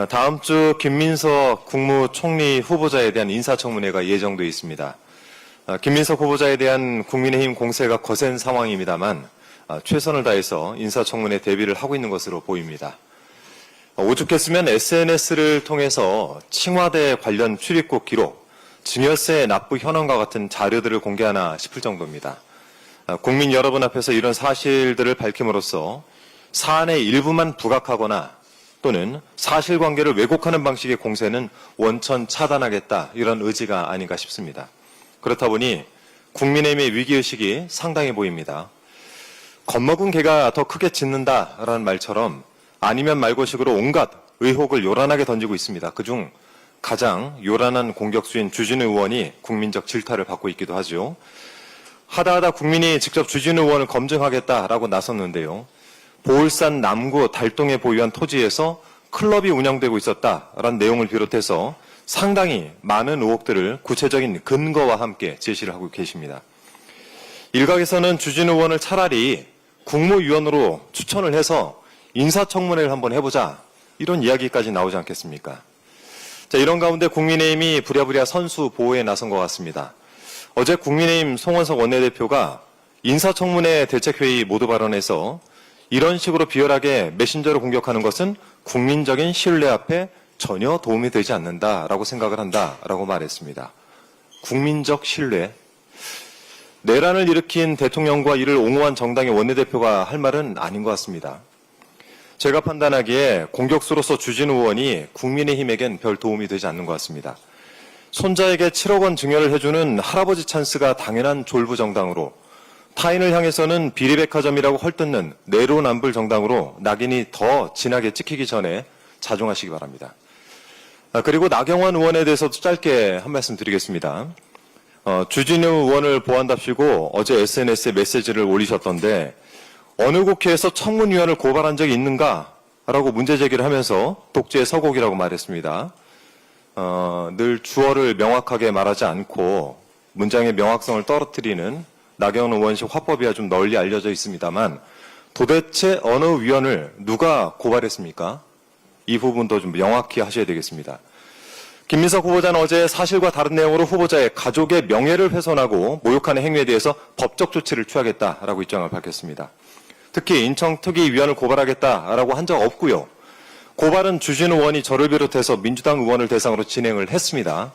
다음 주 김민석 국무총리 후보자에 대한 인사청문회가 예정되어 있습니다. 김민석 후보자에 대한 국민의힘 공세가 거센 상황입니다만 최선을 다해서 인사청문회 대비를 하고 있는 것으로 보입니다. 오죽했으면 SNS를 통해서 칭화대 관련 출입국 기록, 증여세 납부 현황과 같은 자료들을 공개하나 싶을 정도입니다. 국민 여러분 앞에서 이런 사실들을 밝힘으로써 사안의 일부만 부각하거나 또는 사실관계를 왜곡하는 방식의 공세는 원천 차단하겠다, 이런 의지가 아닌가 싶습니다. 그렇다 보니 국민의힘의 위기의식이 상당히 보입니다. 겁먹은 개가 더 크게 짖는다라는 말처럼 아니면 말고식으로 온갖 의혹을 요란하게 던지고 있습니다. 그중 가장 요란한 공격수인 주진우 의원이 국민적 질타를 받고 있기도 하죠. 하다하다 국민이 직접 주진우 의원을 검증하겠다라고 나섰는데요. 보울산 남구 달동에 보유한 토지에서 클럽이 운영되고 있었다라는 내용을 비롯해서 상당히 많은 의혹들을 구체적인 근거와 함께 제시를 하고 계십니다. 일각에서는 주진우 의원을 차라리 국무위원으로 추천을 해서 인사청문회를 한번 해보자, 이런 이야기까지 나오지 않겠습니까? 자, 이런 가운데 국민의힘이 부랴부랴 선수 보호에 나선 것 같습니다. 어제 국민의힘 송원석 원내대표가 인사청문회 대책회의 모두 발언에서 이런 식으로 비열하게 메신저로 공격하는 것은 국민적인 신뢰 앞에 전혀 도움이 되지 않는다라고 생각을 한다라고 말했습니다. 국민적 신뢰. 내란을 일으킨 대통령과 이를 옹호한 정당의 원내대표가 할 말은 아닌 것 같습니다. 제가 판단하기에 공격수로서 주진우 의원이 국민의힘에겐 별 도움이 되지 않는 것 같습니다. 손자에게 7억 원 증여를 해주는 할아버지 찬스가 당연한 졸부 정당으로, 타인을 향해서는 비리백화점이라고 헐뜯는 내로남불 정당으로 낙인이 더 진하게 찍히기 전에 자중하시기 바랍니다. 그리고 나경원 의원에 대해서도 짧게 한 말씀 드리겠습니다. 주진우 의원을 보한답시고 어제 SNS에 메시지를 올리셨던데 어느 국회에서 청문위원을 고발한 적이 있는가? 라고 문제 제기를 하면서 독재의 서곡이라고 말했습니다. 늘 주어를 명확하게 말하지 않고 문장의 명확성을 떨어뜨리는 나경원 의원식 화법이야 좀 널리 알려져 있습니다만, 도대체 어느 위원을 누가 고발했습니까? 이 부분도 좀 명확히 하셔야 되겠습니다. 김민석 후보자는 어제 사실과 다른 내용으로 후보자의 가족의 명예를 훼손하고 모욕하는 행위에 대해서 법적 조치를 취하겠다라고 입장을 밝혔습니다. 특히 인청특위위원을 고발하겠다라고 한 적 없고요. 고발은 주진우 의원이 저를 비롯해서 민주당 의원을 대상으로 진행을 했습니다.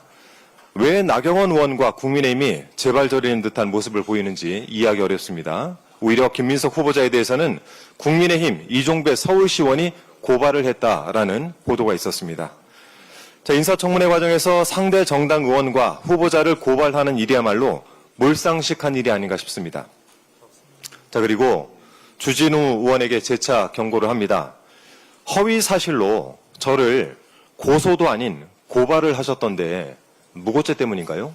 왜 나경원 의원과 국민의힘이 재발저리는 듯한 모습을 보이는지 이해하기 어렵습니다. 오히려 김민석 후보자에 대해서는 국민의힘 이종배 서울시의원이 고발을 했다라는 보도가 있었습니다. 자, 인사청문회 과정에서 상대 정당 의원과 후보자를 고발하는 일이야말로 몰상식한 일이 아닌가 싶습니다. 자, 그리고 주진우 의원에게 재차 경고를 합니다. 허위 사실로 저를 고소도 아닌 고발을 하셨던데 무고죄 때문인가요?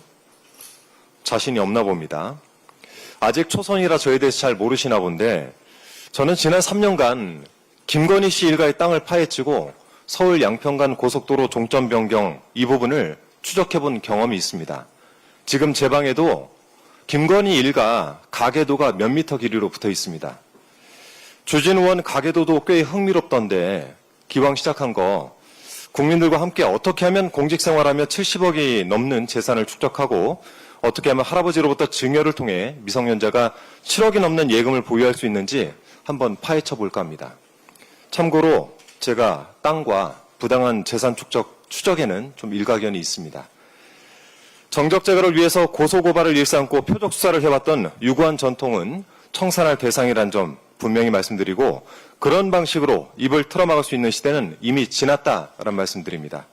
자신이 없나 봅니다. 아직 초선이라 저에 대해서 잘 모르시나 본데, 저는 지난 3년간 김건희 씨 일가의 땅을 파헤치고 서울 양평간 고속도로 종점 변경 이 부분을 추적해본 경험이 있습니다. 지금 제 방에도 김건희 일가 가계도가 몇 미터 길이로 붙어 있습니다. 주진우 의원 가계도도 꽤 흥미롭던데, 기왕 시작한 거 국민들과 함께 어떻게 하면 공직생활하며 70억이 넘는 재산을 축적하고 어떻게 하면 할아버지로부터 증여를 통해 미성년자가 7억이 넘는 예금을 보유할 수 있는지 한번 파헤쳐 볼까 합니다. 참고로 제가 땅과 부당한 재산 추적에는 좀 일가견이 있습니다. 정적 제거를 위해서 고소고발을 일삼고 표적 수사를 해왔던 유구한 전통은 청산할 대상이란 점 분명히 말씀드리고, 그런 방식으로 입을 틀어막을 수 있는 시대는 이미 지났다라는 말씀드립니다.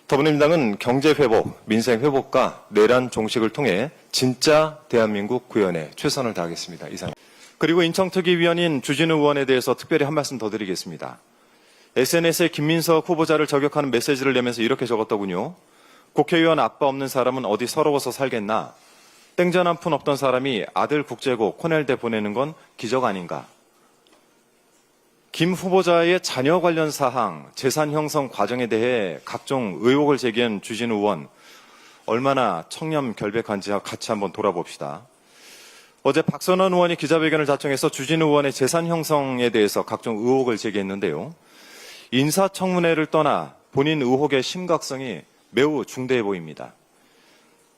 더불어민주당은 경제회복, 민생회복과 내란 종식을 통해 진짜 대한민국 구현에 최선을 다하겠습니다. 이상. 그리고 인청특위위원인 주진우 의원에 대해서 특별히 한 말씀 더 드리겠습니다. SNS에 김민석 후보자를 저격하는 메시지를 내면서 이렇게 적었더군요. 국회의원 아빠 없는 사람은 어디 서러워서 살겠나. 땡전 한 푼 없던 사람이 아들 국제고 코넬대 보내는 건 기적 아닌가. 김 후보자의 자녀 관련 사항, 재산 형성 과정에 대해 각종 의혹을 제기한 주진우 의원, 얼마나 청렴결백한지 같이 한번 돌아봅시다. 어제 박선원 의원이 기자회견을 자청해서 주진우 의원의 재산 형성에 대해서 각종 의혹을 제기했는데요. 인사청문회를 떠나 본인 의혹의 심각성이 매우 중대해 보입니다.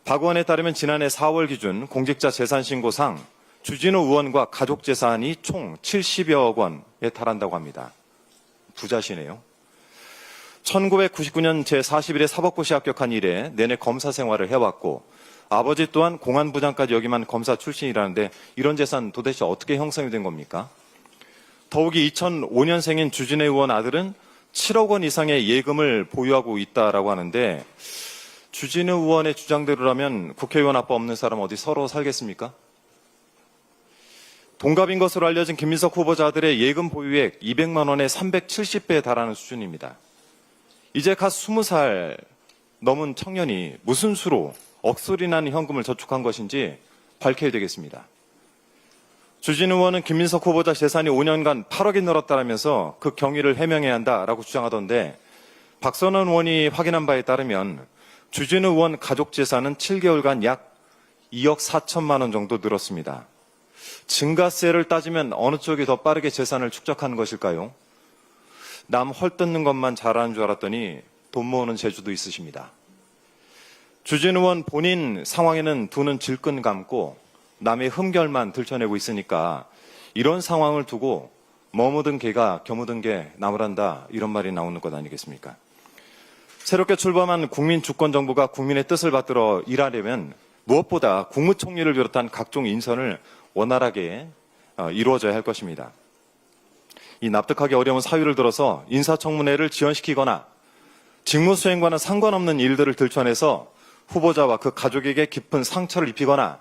박 의원에 따르면 지난해 4월 기준 공직자 재산신고상 주진우 의원과 가족 재산이 총 70여억 원에 달한다고 합니다. 부자시네요. 1999년 제41회 사법고시 합격한 이래 내내 검사 생활을 해왔고 아버지 또한 공안부장까지 역임한 검사 출신이라는데 이런 재산 도대체 어떻게 형성이 된 겁니까? 더욱이 2005년생인 주진우 의원 아들은 7억 원 이상의 예금을 보유하고 있다라고 하는데 주진우 의원의 주장대로라면 국회의원 아빠 없는 사람 어디 서로 살겠습니까? 동갑인 것으로 알려진 김민석 후보자 아들의 예금 보유액 200만 원에 370배에 달하는 수준입니다. 이제 갓 20살 넘은 청년이 무슨 수로 억소리 나는 현금을 저축한 것인지 밝혀야 되겠습니다. 주진우 의원은 김민석 후보자 재산이 5년간 8억이 늘었다라면서 그 경위를 해명해야 한다라고 주장하던데 박선원 의원이 확인한 바에 따르면 주진우 의원 가족 재산은 7개월간 약 2억 4천만 원 정도 늘었습니다. 증가세를 따지면 어느 쪽이 더 빠르게 재산을 축적하는 것일까요? 남 헐뜯는 것만 잘하는 줄 알았더니 돈 모으는 재주도 있으십니다. 주진우 의원 본인 상황에는 두 눈 질끈 감고 남의 흠결만 들춰내고 있으니까 이런 상황을 두고 머무든 개가 겨무든 게 나무란다 이런 말이 나오는 것 아니겠습니까? 새롭게 출범한 국민주권정부가 국민의 뜻을 받들어 일하려면 무엇보다 국무총리를 비롯한 각종 인선을 원활하게 이루어져야 할 것입니다. 이 납득하기 어려운 사유를 들어서 인사청문회를 지연시키거나 직무수행과는 상관없는 일들을 들춰내서 후보자와 그 가족에게 깊은 상처를 입히거나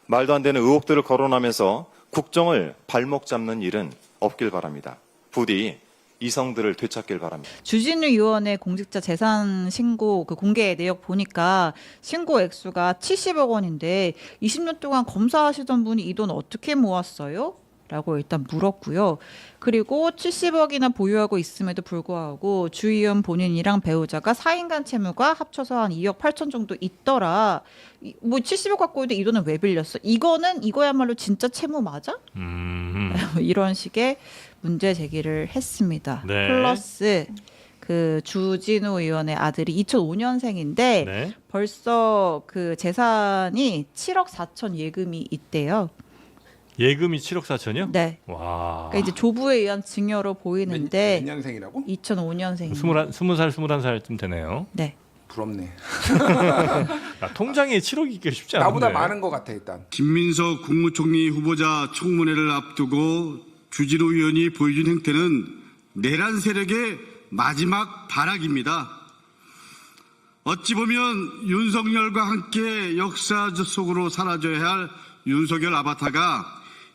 말도 안 되는 의혹들을 거론하면서 국정을 발목 잡는 일은 없길 바랍니다. 부디 이성들을 되찾길 바랍니다. 주진우 의원의 공직자 재산 신고 그 공개 내역 보니까 신고 액수가 70억 원인데 20년 동안 검사하시던 분이 이 돈 어떻게 모았어요? 라고 일단 물었고요. 그리고 70억이나 보유하고 있음에도 불구하고 주 의원 본인이랑 배우자가 4인간 채무가 합쳐서 한 2억 8천 정도 있더라. 뭐 70억 갖고 있는데 이 돈은 왜 빌렸어? 이거야말로 진짜 채무 맞아? 이런 식의 문제 제기를 했습니다. 네. 플러스 그 주진우 의원의 아들이 2005년생인데 네. 벌써 그 재산이 7억 4천 예금이 있대요. 예금이 7억 4천이요? 네. 와. 그러니까 이제 조부에 의한 증여로 보이는데 몇 년생이라고? 2005년생. 20살, 21살쯤 되네요. 네. 부럽네. 야, 통장에 7억이 있기 쉽지 않은데. 나보다 많은 것 같아 일단. 김민석 국무총리 후보자 청문회를 앞두고 주진우 의원이 보여준 행태는 내란 세력의 마지막 발악입니다. 어찌 보면 윤석열과 함께 역사 속으로 사라져야 할 윤석열 아바타가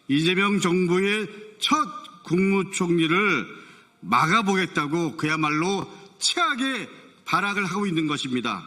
이재명 정부의 첫 국무총리를 막아보겠다고 그야말로 최악의 발악을 하고 있는 것입니다.